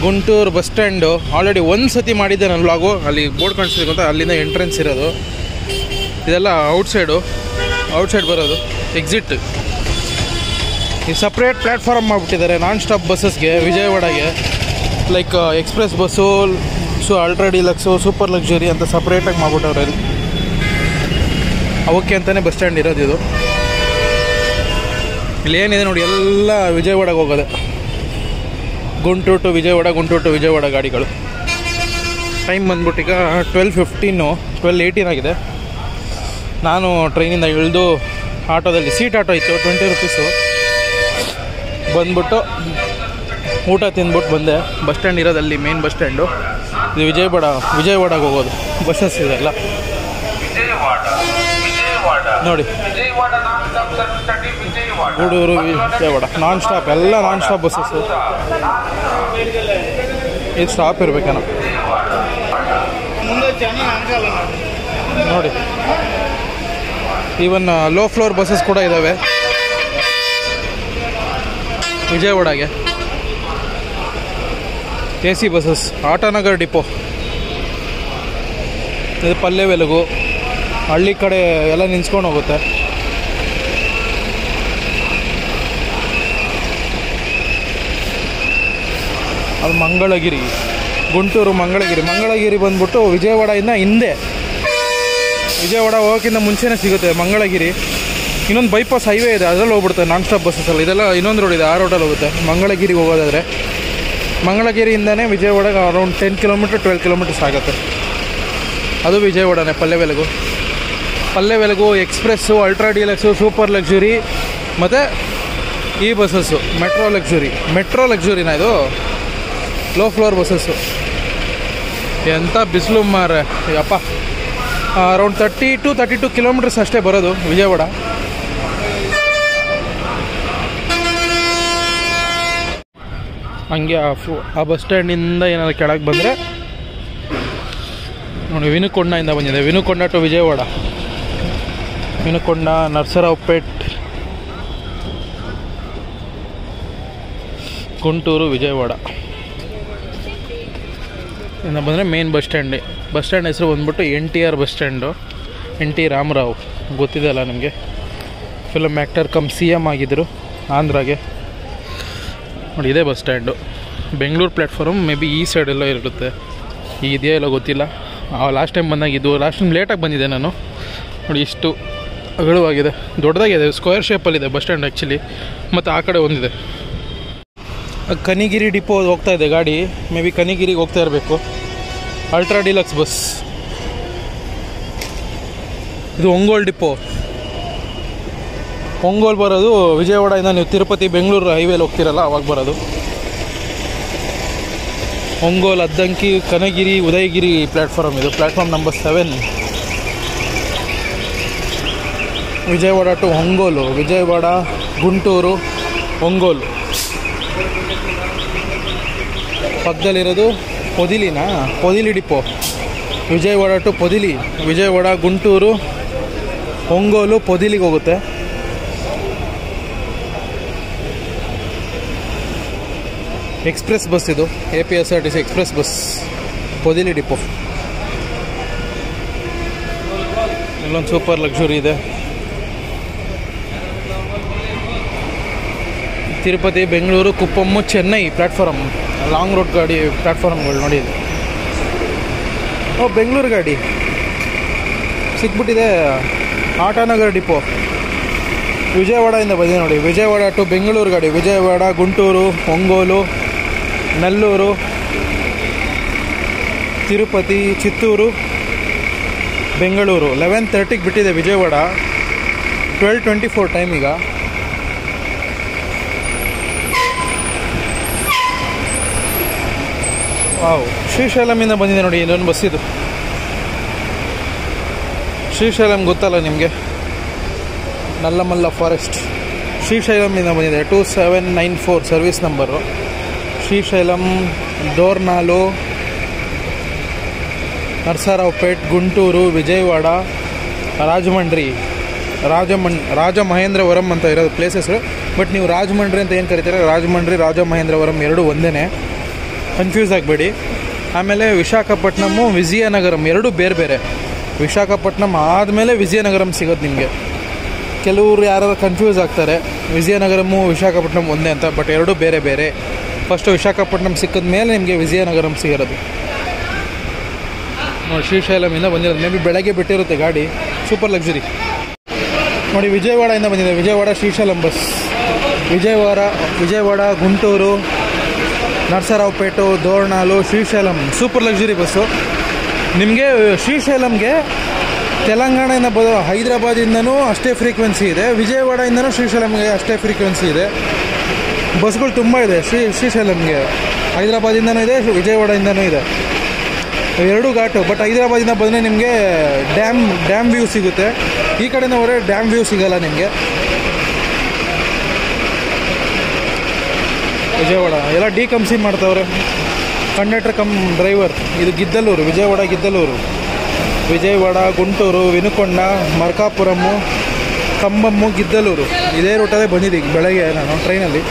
Guntur bus stand already ಒಂದು ಸತಿ ಮಾಡಿದ್ದೆ ನಾನು ವ್ಲಾಗು. ಅಲ್ಲಿ ಬೋರ್ಡ್ ಕಾಣಿಸ್ಬೇಕು ಅಂತ, ಅಲ್ಲಿಂದ ಎಂಟ್ರೆನ್ಸ್ ಇರೋದು. ಇದೆಲ್ಲ ಔಟ್ಸೈಡ್ ಬರೋದು ಎಕ್ಸಿಟ್. ಈ ಸಪ್ರೇಟ್ ಪ್ಲ್ಯಾಟ್ಫಾರ್ಮ್ ಮಾಡಿಬಿಟ್ಟಿದ್ದಾರೆ ನಾನ್ ಸ್ಟಾಪ್ ಬಸ್ಸಸ್ಗೆ ವಿಜಯವಾಡಗೆ. Like express bus, ultra deluxe, super luxury ಅಂತ ಸಪ್ರೇಟಾಗಿ ಮಾಡ್ಬಿಟ್ಟವ್ರೆ. ಅಲ್ಲಿ ಅವಕ್ಕೆ ಅಂತಲೇ ಬಸ್ ಸ್ಟ್ಯಾಂಡ್ ಇರೋದು ಇದು. ಇಲ್ಲಿ ಏನಿದೆ ನೋಡಿ, ಎಲ್ಲ ವಿಜಯವಾಡಗೆ ಹೋಗೋದೆ. ಗುಂಟೂರು ಟು ವಿಜಯವಾಡ ಗಾಡಿಗಳು. ಟೈಮ್ ಬಂದ್ಬಿಟ್ಟು ಈಗ 12:15, 12:18 ಆಗಿದೆ. ನಾನು ಟ್ರೈನಿಂದ ಇಳಿದು ಆಟೋದಲ್ಲಿ, ಸೀಟ್ ಆಟೋ ಇತ್ತು, 20 ರೂಪೀಸು. ಬಂದ್ಬಿಟ್ಟು ಊಟ ತಿಂದ್ಬಿಟ್ಟು ಬಂದೆ. ಬಸ್ ಸ್ಟ್ಯಾಂಡ್ ಇರೋದಲ್ಲಿ ಮೇನ್ ಬಸ್ ಸ್ಟ್ಯಾಂಡು ಇದು. ವಿಜಯವಾಡಗೆ ಹೋಗೋದು ಬಸ್ಸಸ್ ಇದೆಲ್ಲ ನೋಡಿ. ಗೂಡೂರು ವಿಜಯವಾಡ ನಾನ್ ಸ್ಟಾಪ್, ಎಲ್ಲ ನಾನ್ ಸ್ಟಾಪ್ ಬಸ್ಸಸ್ಸು. ಇದು ಸ್ಟಾಪ್ ಇರಬೇಕೇನೋ ನೋಡಿ. ಈವನ್ ಲೋ ಫ್ಲೋರ್ ಬಸ್ಸಸ್ ಕೂಡ ಇದ್ದಾವೆ ವಿಜಯವಾಡಗೆ. AC ಬಸ್ಸಸ್, ಆಟನಗರ್ ಡಿಪೋ, ಇದು ಪಲ್ಲೆ ಬೆಲಗು, ಹಳ್ಳಿ ಕಡೆ ಎಲ್ಲ ನಿಂತ್ಕೊಂಡು ಹೋಗುತ್ತೆ. ಅದು ಮಂಗಳಗಿರಿ, ಗುಂಟೂರು ಮಂಗಳಗಿರಿ ಬಂದ್ಬಿಟ್ಟು ವಿಜಯವಾಡದಿಂದ ಹಿಂದೆ. ವಿಜಯವಾಡ ಹೋಗೋಕ್ಕಿಂತ ಮುಂಚೆನೇ ಸಿಗುತ್ತೆ ಮಂಗಳಗಿರಿ. ಇನ್ನೊಂದು ಬೈಪಾಸ್ ಹೈವೇ ಇದೆ, ಅದರಲ್ಲಿ ಹೋಗ್ಬಿಡುತ್ತೆ ನಾನ್ ಸ್ಟಾಪ್ ಬಸ್ಸಸ್ಸಲ್ಲಿ. ಇದೆಲ್ಲ ಇನ್ನೊಂದು ರೋಡ್ ಇದೆ, ಆ ರೋಡಲ್ಲಿ ಹೋಗುತ್ತೆ. ಮಂಗಳಗಿರಿಗೆ ಹೋಗೋದಾದರೆ ಮಂಗಳಗಿರಿಯಿಂದನೇ ವಿಜಯವಾಡಗೆ ಅರೌಂಡ್ 10 ಕಿಲೋಮೀಟ್ರ್ 12 ಕಿಲೋಮೀಟರ್ಸ್ ಆಗುತ್ತೆ. ಅದು ವಿಜಯವಾಡನೇ. Palle Velugu express, ultra deluxe, super luxury ಮತ್ತು ಈ ಬಸ್ಸಸ್ಸು ಮೆಟ್ರೋ ಲಕ್ಸುರಿನ ಇದು ಲೋ ಫ್ಲೋರ್ ಬಸ್ಸಸ್ಸು. ಎಂಥ ಬಿಸಿಲು ಮಾರೆ ಅಪ್ಪ. ಅರೌಂಡ್ 30 to 32 ಕಿಲೋಮೀಟರ್ಸ್ ಅಷ್ಟೇ ಬರೋದು ವಿಜಯವಾಡ. ಹಂಗೆ ಆ ಬಸ್ ಸ್ಟ್ಯಾಂಡಿಂದ ಏನಾದ್ರು ಕೆಳಗೆ ಬಂದರೆ ನೋಡಿ, ವಿನುಕೊಂಡದಿಂದ ಬಂದಿದೆ. ವಿನುಕೊಂಡ ಟು ವಿಜಯವಾಡ, ವಿನುಕೊಂಡ, ನರಸರಾವ್ಪೇಟ್, ಗುಂಟೂರು, ವಿಜಯವಾಡ ಇಂದ ಬಂದರೆ ಮೇನ್ ಬಸ್ ಸ್ಟ್ಯಾಂಡ್ ಹೆಸರು ಬಂದ್ಬಿಟ್ಟು NTR bus stand. NT Ramarao ಗೊತ್ತಿದೆ ಅಲ್ಲ ನಿಮಗೆ, ಫಿಲಮ್ ಆ್ಯಕ್ಟರ್ ಕಮ್ CM ಆಗಿದ್ದರು ಆಂಧ್ರಾಗೆ. ನೋಡಿ ಇದೇ bus stand. Bengaluru platform may be ಈ ಸೈಡೆಲ್ಲ ಇರುತ್ತೆ, ಇದೆಯಾ ಇಲ್ಲ ಗೊತ್ತಿಲ್ಲ. ಲಾಸ್ಟ್ ಟೈಮ್ ಬಂದಾಗಿದ್ದು, ಲಾಸ್ಟ್ ಟೈಮ್ ಲೇಟಾಗಿ ಬಂದಿದ್ದೆ ನಾನು. ನೋಡಿ ಇಷ್ಟು ಅಗಲವಾಗಿದೆ, ದೊಡ್ಡದಾಗಿದೆ, ಸ್ಕ್ವೇರ್ ಶೇಪಲ್ಲಿದೆ ಬಸ್ ಸ್ಟ್ಯಾಂಡ್ ಆ್ಯಕ್ಚುಲಿ. ಮತ್ತು ಆ ಕಡೆ ಒಂದಿದೆ ಕನಿಗಿರಿ ಡಿಪೋ ಹೋಗ್ತಾ ಇದೆ ಗಾಡಿ. ಮೇ ಬಿ ಕನಿಗಿರಿಗೆ ಹೋಗ್ತಾ ಇರಬೇಕು. Ultra deluxe bus. ಇದು ಒಂಗೋಲ್ ಡಿಪೋ. ಒಂಗೋಲ್ ಬರೋದು ವಿಜಯವಾಡದಿಂದ ನೀವು ತಿರುಪತಿ ಬೆಂಗಳೂರು ಹೈವೇಲಿ ಹೋಗ್ತಿರಲ್ಲ ಅವಾಗ ಬರೋದು. ಒಂಗೋಲ್, ಅದ್ದಂಕಿ, ಕನಗಿರಿ, ಉದಯಗಿರಿ ಪ್ಲ್ಯಾಟ್ಫಾರ್ಮ್. ಇದು platform number 7. Vijayawada to Ongole, Vijayawada, Guntur, Ongole. ಪಕ್ಕದಲ್ಲಿರೋದು ಪೊದಿಲಿ ಡಿಪೋ. ವಿಜಯವಾಡ ಟು ಪೊದಿಲಿ, ವಿಜಯವಾಡ, ಗುಂಟೂರು, ಒಂಗೋಲು, ಪೊದಿಲಿಗೆ ಹೋಗುತ್ತೆ. ಎಕ್ಸ್ಪ್ರೆಸ್ ಬಸ್ ಇದು, APSRTC express bus, Podili depot. ಇಲ್ಲೊಂದು ಸೂಪರ್ ಲಕ್ಸುರಿ ಇದೆ. Tirupati, Bengaluru, Kuppam, Chennai platform, long road ಗಾಡಿ ಪ್ಲ್ಯಾಟ್ಫಾರ್ಮ್ಗಳು ನೋಡಿ. ಇದು ಬೆಂಗಳೂರು ಗಾಡಿ ಸಿಕ್ಬಿಟ್ಟಿದೆ. ಆಟನಗರ್ ಡಿಪೋ ವಿಜಯವಾಡದಿಂದ ಬಂದಿದೆ ನೋಡಿ. ವಿಜಯವಾಡ ಟು ಬೆಂಗಳೂರು ಗಾಡಿ, ವಿಜಯವಾಡ, ಗುಂಟೂರು, ಒಂಗೋಲು, ನೆಲ್ಲೂರು, ತಿರುಪತಿ, ಚಿತ್ತೂರು, ಬೆಂಗಳೂರು. 11:30ಗೆ ಬಿಟ್ಟಿದೆ ವಿಜಯವಾಡ. 12:24 ಟೈಮ್ ಈಗ. ವಾವ್, ಶ್ರೀಶೈಲಮಿಂದ ಬಂದಿದೆ ನೋಡಿ ಇನ್ನೊಂದು ಬಸ್. ಇದು ಶ್ರೀಶೈಲಂ ಗೊತ್ತಲ್ಲ ನಿಮಗೆ, ನಲ್ಲಮಲ್ಲ ಫಾರೆಸ್ಟ್. ಶ್ರೀಶೈಲಮಿಂದ ಬಂದಿದೆ. 2794 ಸರ್ವಿಸ್ ನಂಬರು. ಶ್ರೀಶೈಲಂ, ದೋರ್ನಾಲು, ನರಸರಾವ್ಪೇಟ್, ಗುಂಟೂರು, ವಿಜಯವಾಡ, ರಾಜಮಹೇಂದ್ರವರಂ ಅಂತ ಇರೋದು ಪ್ಲೇಸಸ್ಸು. ಬಟ್ ನೀವು ರಾಜಮಂಡ್ರಿ ಅಂತ ಏನು ಕರೀತಾರೆ, ರಾಜಮಂಡ್ರಿ, ರಾಜಮಹೇಂದ್ರವರಂ ಎರಡೂ ಒಂದೇ. ಕನ್ಫ್ಯೂಸ್ ಆಗಬೇಡಿ. ಆಮೇಲೆ ವಿಶಾಖಪಟ್ಟಣಮು ವಿಜಯನಗರಂ ಎರಡೂ ಬೇರೆ ಬೇರೆ. ವಿಶಾಖಪಟ್ಟಣಂ ಆದಮೇಲೆ ವಿಜಯನಗರಂ ಸಿಗೋದು ನಿಮಗೆ. ಕೆಲವರು ಯಾರು ಕನ್ಫ್ಯೂಸ್ ಆಗ್ತಾರೆ ವಿಜಯನಗರಮು ವಿಶಾಖಪಟ್ಟಣಂ ಒಂದೇ ಅಂತ, ಬಟ್ ಎರಡೂ ಬೇರೆ ಬೇರೆ. ಫಸ್ಟು ವಿಶಾಖಪಟ್ಟಣಂ ಸಿಕ್ಕಿದ ಮೇಲೆ ನಿಮಗೆ ವಿಜಯನಗರಂ ಸಿಗಿರೋದು. ನೋಡಿ, ಶ್ರೀಶೈಲಮಿಂದ ಬಂದಿರೋದು. ಮೇ ಬಿ ಬೆಳಗ್ಗೆ ಬಿಟ್ಟಿರುತ್ತೆ ಗಾಡಿ. Super luxury. ನೋಡಿ, ವಿಜಯವಾಡದಿಂದ ಬಂದಿದೆ. Vijayawada Srisailam bus. Vijayawada Guntur, Narasaraopet, Dornala, Srisailam super luxury bus. ನಿಮಗೆ ಶ್ರೀಶೈಲಂಗೆ ತೆಲಂಗಾಣದಿಂದ ಹೈದರಾಬಾದಿಂದನೂ ಅಷ್ಟೇ ಫ್ರೀಕ್ವೆನ್ಸಿ ಇದೆ, ವಿಜಯವಾಡದಿಂದನೂ ಶ್ರೀಶೈಲಂಗೆ ಅಷ್ಟೇ ಫ್ರೀಕ್ವೆನ್ಸಿ ಇದೆ. ಬಸ್ಗಳು ತುಂಬ ಇದೆ ಶ್ರೀಶೈಲಂಗೆ. ಹೈದರಾಬಾದಿಂದನೂ ಇದೆ, ವಿಜಯವಾಡದಿಂದನೂ ಇದೆ. ಎರಡೂ ಘಾಟು. ಬಟ್ ಹೈದರಾಬಾದಿಂದ ಬಂದರೆ ನಿಮಗೆ ಡ್ಯಾಮ್ ವ್ಯೂ ಸಿಗುತ್ತೆ. ಈ ಕಡೆಯಿಂದ ಹೋದರೆ ಡ್ಯಾಮ್ ವ್ಯೂ ಸಿಗೋಲ್ಲ ನಿಮಗೆ. ವಿಜಯವಾಡ ಎಲ್ಲ ಡಿಕಂಸಿ ಮಾಡ್ತವ್ರೆ. Conductor cum driver. ಇದು ಗಿದ್ದಲೂರು, ವಿಜಯವಾಡ ಗಿದ್ದಲೂರು. ವಿಜಯವಾಡ, ಗುಂಟೂರು, ವಿನುಕೊಂಡ, ಮರ್ಕಾಪುರಮ್ಮು, ಕಂಬಮ್ಮು, ಗಿದ್ದಲೂರು ಇದೇ ರೂಟಲ್ಲೇ ಬಂದಿದ್ದೀವಿ ಬೆಳಗ್ಗೆ ನಾನು ಟ್ರೈನಲ್ಲಿ.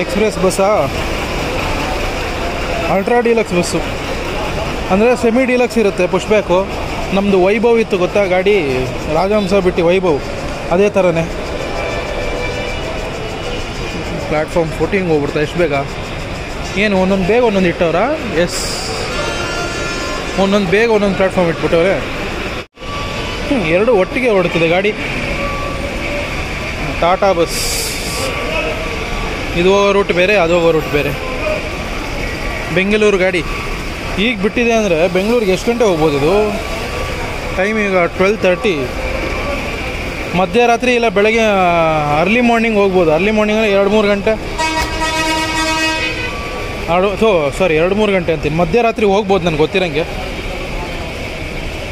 ಎಕ್ಸ್ಪ್ರೆಸ್ ಬಸ್ಸಾ? Ultra deluxe bus. ಅಂದರೆ ಸೆಮಿ ಡೀಲಕ್ಸ್ ಇರುತ್ತೆ, ಪುಷ್ ಬ್ಯಾಕು. ನಮ್ಮದು ವೈಭವ್ ಇತ್ತು ಗೊತ್ತಾ ಗಾಡಿ, ರಾಜಹಂಸ ಬಿಟ್ಟು ವೈಭವ್, ಅದೇ ಥರನೇ. ಪ್ಲ್ಯಾಟ್ಫಾರ್ಮ್ 14 ಹೋಗ್ಬಿಡ್ತಾ ಎಷ್ಟು ಬೇಗ. ಏನು ಒಂದೊಂದು ಬೇಗ ಒಂದೊಂದು ಇಟ್ಟವ್ರ? ಎಸ್, ಒಂದೊಂದು ಬೇಗ ಒಂದೊಂದು ಪ್ಲ್ಯಾಟ್ಫಾರ್ಮ್ ಇಟ್ಬಿಟ್ಟವ್ರೆ. ಎರಡು ಒಟ್ಟಿಗೆ ಹೊಡ್ತಿದೆ ಗಾಡಿ. ಟಾಟಾ ಬಸ್. ಇದು ಹೋಗೋ ರೂಟ್ ಬೇರೆ, ಅದು ಹೋಗೋ ರೂಟ್ ಬೇರೆ. ಬೆಂಗಳೂರು ಗಾಡಿ ಈಗ ಬಿಟ್ಟಿದೆ ಅಂದರೆ ಬೆಂಗಳೂರಿಗೆ ಎಷ್ಟು ಗಂಟೆ ಹೋಗ್ಬೋದು ಇದು? ಟೈಮ್ ಈಗ 12:30. ಮಧ್ಯರಾತ್ರಿ ಇಲ್ಲ ಬೆಳಗ್ಗೆ ಅರ್ಲಿ ಮಾರ್ನಿಂಗ್ ಹೋಗ್ಬೋದು. ಅರ್ಲಿ ಮಾರ್ನಿಂಗಲ್ಲಿ 2-3 ಗಂಟೆ 2-3 ಗಂಟೆ ಅಂತೀನಿ. ಮಧ್ಯರಾತ್ರಿ ಹೋಗ್ಬೋದು ನನಗೆ ಗೊತ್ತಿರೋಂಗೆ.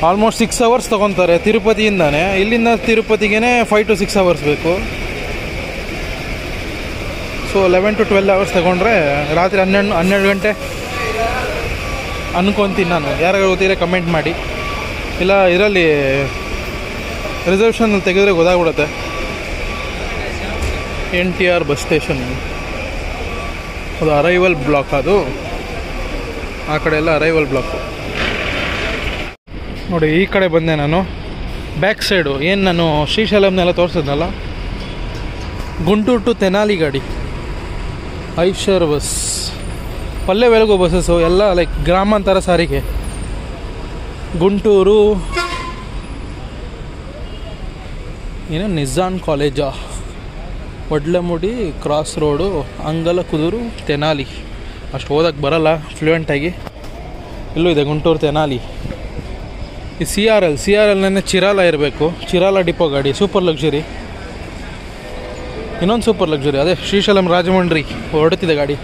Almost 6 hours ತೊಗೊತಾರೆ ತಿರುಪತಿಯಿಂದಾನೆ. ಇಲ್ಲಿಂದ ತಿರುಪತಿಗೇ 5 to 6 ಅವರ್ಸ್ ಬೇಕು. ಸೊ 11 to 12 ಅವರ್ಸ್ ತೊಗೊಂಡ್ರೆ ರಾತ್ರಿ 12 ಗಂಟೆ ಅನ್ಕೊತೀನಿ ನಾನು. ಯಾರಾಗ ಗೊತ್ತಿದ್ರೆ ಕಮೆಂಟ್ ಮಾಡಿ. ಇಲ್ಲ ಇದರಲ್ಲಿ ರಿಸರ್ವೇಷನ್ ತೆಗೆದ್ರೆ ಗೊತ್ತಾಗ್ಬಿಡುತ್ತೆ. NTR bus station. ಅದು ಅರೈವಲ್ ಬ್ಲಾಕ್. ಅದು ಆ ಕಡೆ ಎಲ್ಲ ಅರೈವಲ್ ಬ್ಲಾಕು. ನೋಡಿ, ಈ ಕಡೆ ಬಂದೆ ನಾನು. ಬ್ಯಾಕ್ ಸೈಡು ಏನು ನಾನು ಶ್ರೀಶೈಲಂನೆಲ್ಲ ತೋರಿಸಿದ್ನಲ್ಲ, ಗುಂಟೂರು ಟು ತೆನಾಲಿ ಗಾಡಿ. ಐಷರ್ ಬಸ್. ಪಲ್ಲೆ ವೆಲಗೋ ಬಸ್ಸಸ್ಸು ಎಲ್ಲ ಲೈಕ್ ಗ್ರಾಮಾಂತರ ಸಾರಿಗೆ. ಗುಂಟೂರು ಏನು ನಿಜಾನ್ ಕಾಲೇಜಾ, ವಡ್ಲಮುಡಿ ಕ್ರಾಸ್ ರೋಡು, ಅಂಗಲ ಕುದೂರು, ತೆನಾಲಿ. ಅಷ್ಟು ಓದಕ್ಕೆ ಬರಲ್ಲ ಫ್ಲೂಯೆಂಟಾಗಿ. ಇಲ್ಲೂ ಇದೆ ಗುಂಟೂರು ತೆನಾಲಿ. ಈ CRLನೇ ಚಿರಾಲ ಇರಬೇಕು. ಚಿರಾಲ ಡಿಪೋ ಗಾಡಿ ಸೂಪರ್ ಲಕ್ಸುರಿ. ಇನ್ನೊಂದು ಸೂಪರ್ ಲಕ್ಸುರಿ ಅದೇ ಶ್ರೀಶೈಲಂ ರಾಜಮಂಡ್ರಿ ಹೊರಡ್ತಿದೆ ಗಾಡಿ.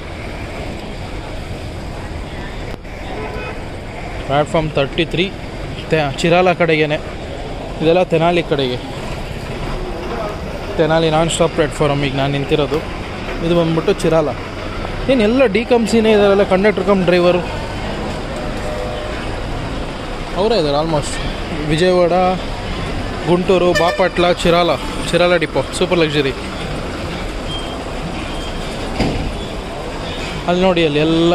ಪ್ಲ್ಯಾಟ್ಫಾರ್ಮ್ 33 ಚಿರಾಲ ಕಡೆಗೇನೆ. ಇದೆಲ್ಲ ತೆನಾಲಿ ಕಡೆಗೆ. ತೆನಾಲಿ ನಾನ್ ಸ್ಟಾಪ್ ಪ್ಲ್ಯಾಟ್ಫಾರ್ಮ್ ಈಗ ನಾನು ನಿಂತಿರೋದು. ಇದು ಬಂದ್ಬಿಟ್ಟು ಚಿರಾಲ. ಏನೆಲ್ಲ ಡಿಕಂಸಿನೇ ಇದಾರೆಲ್ಲ. ಕಂಡಕ್ಟರ್ ಕಮ್ ಡ್ರೈವರು ಅವರೇ ಇದ್ದಾರೆ almost. Vijayawada, Guntur, Bapatla, Chirala depot super luxury. ಅಲ್ಲಿ ನೋಡಿ, ಅಲ್ಲಿ ಎಲ್ಲ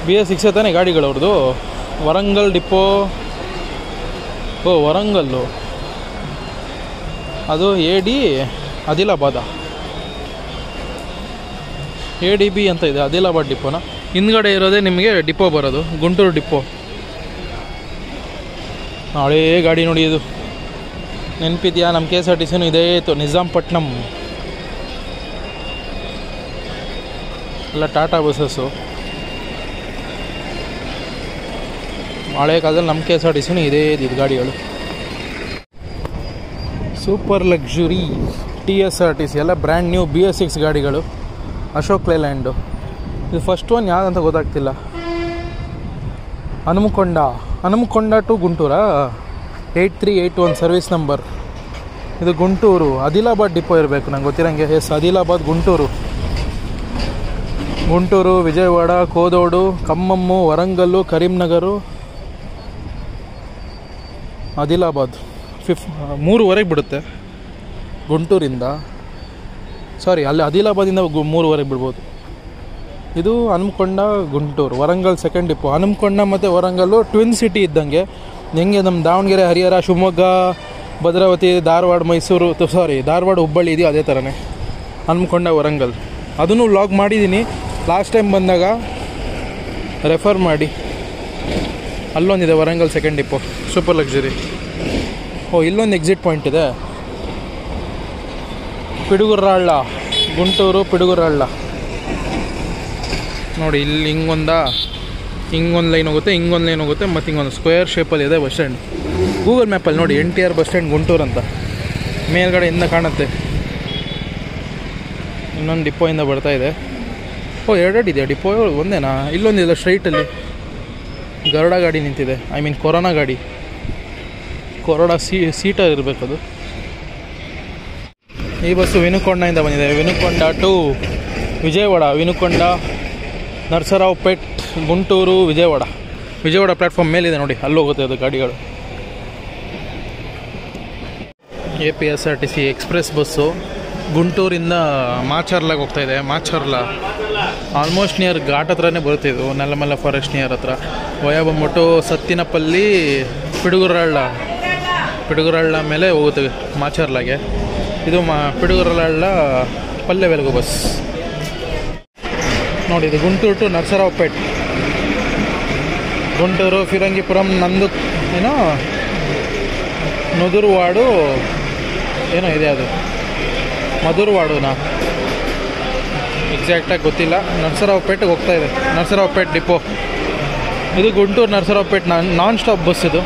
BS6 ತಾನೇ ಗಾಡಿಗಳು ಅವ್ರದ್ದು. ವರಂಗಲ್ ಡಿಪೋ. ವರಂಗಲ್ಲು ಅದು AD ಆದಿಲಾಬಾದ. ADB ಅಂತ ಇದೆ, ಆದಿಲಾಬಾದ್ ಡಿಪೋನ. ಹಿಂದ್ಗಡೆ ಇರೋದೇ ನಿಮಗೆ ಡಿಪೋ ಬರೋದು, ಗುಂಟೂರು ಡಿಪೋ. ಹಳೇ ಗಾಡಿ ನೋಡಿ ಇದು. ನೆನಪಿದೆಯಾ? ನಮ್ಮ KSRTCನೂ ಇದೇ ಇತ್ತು. ನಿಜಾಂಪಟ್ನಂ ಎಲ್ಲ ಟಾಟಾ ಬಸ್ಸಸ್ಸು. ಹಳೆ ಕಾಲದಲ್ಲಿ ನಮ್ಮ KSRTCನೂ ಇದೇ ಇದ್ದಿದ್ದು ಗಾಡಿಗಳು. ಸೂಪರ್ ಲಕ್ಸುರಿ TSRTC ಎಲ್ಲ ಬ್ರ್ಯಾಂಡ್ ನ್ಯೂ BS6 ಗಾಡಿಗಳು. ಅಶೋಕ್ ಲೇಲ್ಯಾಂಡು. ಇದು ಫಸ್ಟ್ ಒನ್ ಯಾವುದಂತ ಗೊತ್ತಾಗ್ತಿಲ್ಲ. ಹನುಮಕೊಂಡ ಟು ಗುಂಟೂರಾ? 8381 service number. ಇದು ಗುಂಟೂರು ಆದಿಲಾಬಾದ್ ಡಿಪೋ ಇರಬೇಕು ನಂಗೆ ಗೊತ್ತಿರೋಂಗೆ. ಎಸ್, ಆದಿಲಾಬಾದ್ ಗುಂಟೂರು, ವಿಜಯವಾಡ, ಕೋದೋಡು, ಖಮ್ಮಮ್ಮು, ವರಂಗಲ್ಲು, ಕರೀಂನಗರು, ಆದಿಲಾಬಾದ್. 3:30 ಬಿಡುತ್ತೆ ಗುಂಟೂರಿಂದ. ಸಾರಿ ಅಲ್ಲಿ ಆದಿಲಾಬಾದಿಂದ 3:30 ಬಿಡ್ಬೋದು. ಇದು ಹನುಮಕೊಂಡ ಗುಂಟೂರು ವರಂಗಲ್ ಸೆಕೆಂಡ್ ಡಿಪೋ. ಹನುಮಕೊಂಡ ಮತ್ತು ವರಂಗಲ್ಲು ಟ್ವಿನ್ ಸಿಟಿ ಇದ್ದಂಗೆ. ಹೆಂಗೆ ನಮ್ಮ ದಾವಣಗೆರೆ, ಹರಿಹರ, ಶಿವಮೊಗ್ಗ, ಭದ್ರಾವತಿ, ಧಾರವಾಡ, ಮೈಸೂರು ಧಾರವಾಡ, ಹುಬ್ಬಳ್ಳಿ ಇದೆಯೋ ಅದೇ ಥರನೇ ಹನುಮಕೊಂಡ, ವರಂಗಲ್. ಅದನ್ನು ವ್ಲಾಗ್ ಮಾಡಿದ್ದೀನಿ ಲಾಸ್ಟ್ ಟೈಮ್ ಬಂದಾಗ, ರೆಫರ್ ಮಾಡಿ. ಅಲ್ಲೊಂದಿದೆ ವರಂಗಲ್ ಸೆಕೆಂಡ್ ಡಿಪೋ, ಸೂಪರ್ ಲಕ್ಸುರಿ. ಇಲ್ಲೊಂದು ಎಕ್ಸಿಟ್ ಪಾಯಿಂಟ್ ಇದೆ, ಪಿಡುಗುರಾಳ, ಗುಂಟೂರು ಪಿಡುಗುರಾಳ ನೋಡಿ. ಇಲ್ಲಿ ಹಿಂಗೊಂದು ಲೈನ್ ಹೋಗುತ್ತೆ, ಹಿಂಗೊಂದು ಲೈನ್ ಹೋಗುತ್ತೆ, ಮತ್ತು ಹಿಂಗೊಂದು ಸ್ಕ್ವೇರ್ ಶೇಪಲ್ಲಿ ಇದೆ ಬಸ್ ಸ್ಟ್ಯಾಂಡ್. ಗೂಗಲ್ ಮ್ಯಾಪಲ್ಲಿ ನೋಡಿ NTR ಬಸ್ ಸ್ಟ್ಯಾಂಡ್ ಗುಂಟೂರು ಅಂತ ಮೇಲ್ಗಡೆಯಿಂದ ಕಾಣುತ್ತೆ. ಇನ್ನೊಂದು ಡಿಪೋಯಿಂದ ಬರ್ತಾಯಿದೆ. ಎರಡೆರಡು ಇದೆಯಾ ಡಿಪೋ? ಒಂದೇನಾ? ಇಲ್ಲೊಂದಿದೆ ಸ್ಟ್ರೈಟಲ್ಲಿ ಗರುಡ ಗಾಡಿ ನಿಂತಿದೆ, ಕೊರೋನಾ ಗಾಡಿ, ಕೊರೋನಾ ಸೀಟರ್ ಇರಬೇಕದು. ಈ ಬಸ್ಸು ವಿನುಕೊಂಡದಿಂದ ಬಂದಿದೆ. ವಿನುಕೊಂಡ ಟು ವಿಜಯವಾಡ, ವಿನುಕೊಂಡ, ನರಸರಾವ್ಪೇಟ್, ಗುಂಟೂರು, ವಿಜಯವಾಡ ಪ್ಲ್ಯಾಟ್ಫಾರ್ಮ್ ಮೇಲಿದೆ ನೋಡಿ, ಅಲ್ಲಿ ಹೋಗುತ್ತೆ ಅದು ಗಾಡಿಗಳು. APSRTC ಎಕ್ಸ್ಪ್ರೆಸ್ ಬಸ್ಸು ಗುಂಟೂರಿಂದ ಮಾಚರ್ಲಾಗೆ ಹೋಗ್ತಾಯಿದೆ. ಮಾಚರ್ಲ ಆಲ್ಮೋಸ್ಟ್ ನಿಯರ್ ಘಾಟ್ ಹತ್ರನೇ ಬರುತ್ತೆ ಇದು, ನೆಲಮಲ್ಲ ಫಾರೆಸ್ಟ್ ನಿಯರ್ ಹತ್ರ. ವಯ ಬಂದ್ಬಿಟ್ಟು ಸತ್ತಿನಪಲ್ಲಿ, ಪಿಡುಗುರಾಳ ಮೇಲೆ ಹೋಗುತ್ತೆ ಮಾಚರ್ಲಾಗೆ. ಇದು ಪಿಡುಗುರಾಳ ಪಲ್ಲೆ ಬೆಳಗು ಬಸ್ ನೋಡಿ. ಇದು ಗುಂಟೂರು ಟು ನರಸರಾವ್ಪೇಟ್, ಗುಂಟೂರು, ಫಿರಂಗಿಪುರಂ, ನುದುರ್ವಾಡು ಏನೋ ಇದೆ, ಅದು ಮಧುರ್ವಾಡುನಾ ಎಕ್ಸಾಕ್ಟಾಗಿ ಗೊತ್ತಿಲ್ಲ. ನರಸರಾವ್ಪೇಟೆಗೆ ಹೋಗ್ತಾಯಿದೆ, ನರಸರಾವ್ಪೇಟ್ ಡಿಪೋ. ಇದು Guntur Narasaraopet non stop bus. ಇದು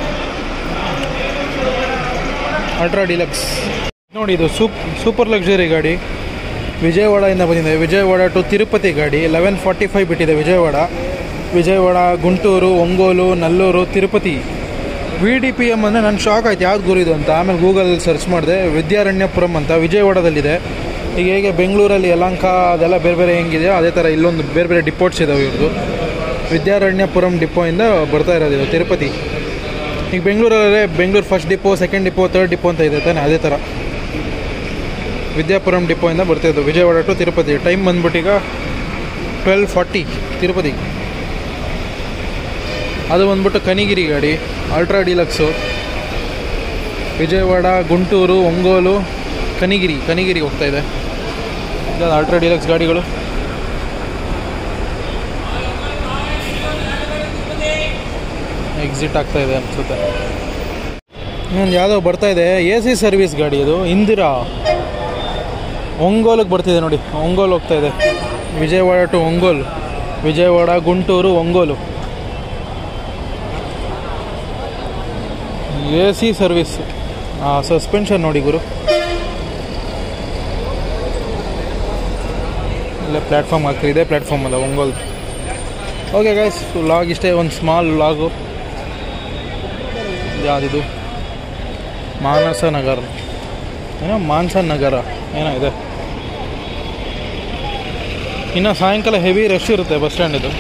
ಅಲ್ಟ್ರಾ ಡಿಲಕ್ಸ್ ನೋಡಿ. ಇದು ಸೂಪರ್ ಲಕ್ಸುರಿ ಗಾಡಿ, ವಿಜಯವಾಡದಿಂದ ಬಂದಿದೆ. ವಿಜಯವಾಡ ಟು ತಿರುಪತಿ ಗಾಡಿ 11:45 ಬಿಟ್ಟಿದೆ. ವಿಜಯವಾಡ, ಗುಂಟೂರು, ಒಂಗೋಲು, ನಲ್ಲೂರು, ತಿರುಪತಿ. VDPM ಅಂದರೆ ನಾನು ಶಾಕ್ ಆಯ್ತು, ಯಾವ್ದು ಗುರಿದು ಅಂತ. ಆಮೇಲೆ ಗೂಗಲಲ್ಲಿ ಸರ್ಚ್ ಮಾಡಿದೆ, ವಿದ್ಯಾರಣ್ಯಪುರಂ ಅಂತ ವಿಜಯವಾಡದಲ್ಲಿದೆ. ಈಗ ಹೇಗೆ ಬೆಂಗಳೂರಲ್ಲಿ ಯಲಹಂಕ ಅದೆಲ್ಲ ಬೇರೆ ಬೇರೆ ಹೆಂಗಿದೆಯೋ ಅದೇ ಥರ ಇಲ್ಲೊಂದು ಬೇರೆ ಬೇರೆ ಡಿಪೋಟ್ಸ್ ಇದ್ದಾವೆ ಇವ್ರದ್ದು. ವಿದ್ಯಾರಣ್ಯಪುರಂ ಡಿಪೋಯಿಂದ ಬರ್ತಾ ಇರೋದು ತಿರುಪತಿ. ಈಗ Bengaluru first depot, second depot, third depot ಅಂತ ಇದೆ ತಾನೆ, ಅದೇ ಥರ ವಿದ್ಯಾಪುರಂ ಡಿಪೋಯಿಂದ ಬರ್ತಾಯಿದ್ದು ವಿಜಯವಾಡ ಟು ತಿರುಪತಿ. ಟೈಮ್ ಬಂದ್ಬಿಟ್ಟೀಗ 12:40 ತಿರುಪತಿ. ಅದು ಬಂದ್ಬಿಟ್ಟು ಕನಿಗಿರಿ ಗಾಡಿ, ಅಲ್ಟ್ರಾ ಡಿಲಕ್ಸು. ವಿಜಯವಾಡ, ಗುಂಟೂರು, ಒಂಗೋಲು, ಕನಿಗಿರಿ ಹೋಗ್ತಾಯಿದೆ. ಇದು ಅಲ್ಟ್ರಾ ಡಿಲಕ್ಸ್ ಗಾಡಿಗಳು. ಎಕ್ಸಿಟ್ ಆಗ್ತಾಯಿದೆ ಅನಿಸುತ್ತೆ. ಇನ್ನೊಂದು ಯಾವುದೋ ಬರ್ತಾಯಿದೆ, AC ಸರ್ವಿಸ್ ಗಾಡಿ. ಅದು ಇಂದಿರಾ ಒಂಗೋಲಿಗೆ ಬರ್ತಿದೆ ನೋಡಿ, ಒಂಗೋಲು ಹೋಗ್ತಾಯಿದೆ. Vijayawada to Ongole, Vijayawada, Guntur, Ongole. AC service. Suspension ನೋಡಿ ಗುರು, ಇಲ್ಲೇ ಪ್ಲ್ಯಾಟ್ಫಾರ್ಮ್ ಆಗ್ತಿದೆ, ಪ್ಲ್ಯಾಟ್ಫಾರ್ಮ್ ಅಲ್ಲ ಒಂಗೋಲ್. ಓಕೆ ಗೈಸ್, ವ್ಲಾಗ್ ಇಷ್ಟೇ, ಒಂದು ಸ್ಮಾಲ್ ವ್ಲಾಗು. ಯಾವುದಿದು ಮಾನಸ ನಗರ ಏನೋ ಇದೆ. ಇನ್ನು ಸಾಯಂಕಾಲ ಹೆವಿ ರಶ್ ಇರುತ್ತೆ ಬಸ್ ಸ್ಟ್ಯಾಂಡ್ ಇದು.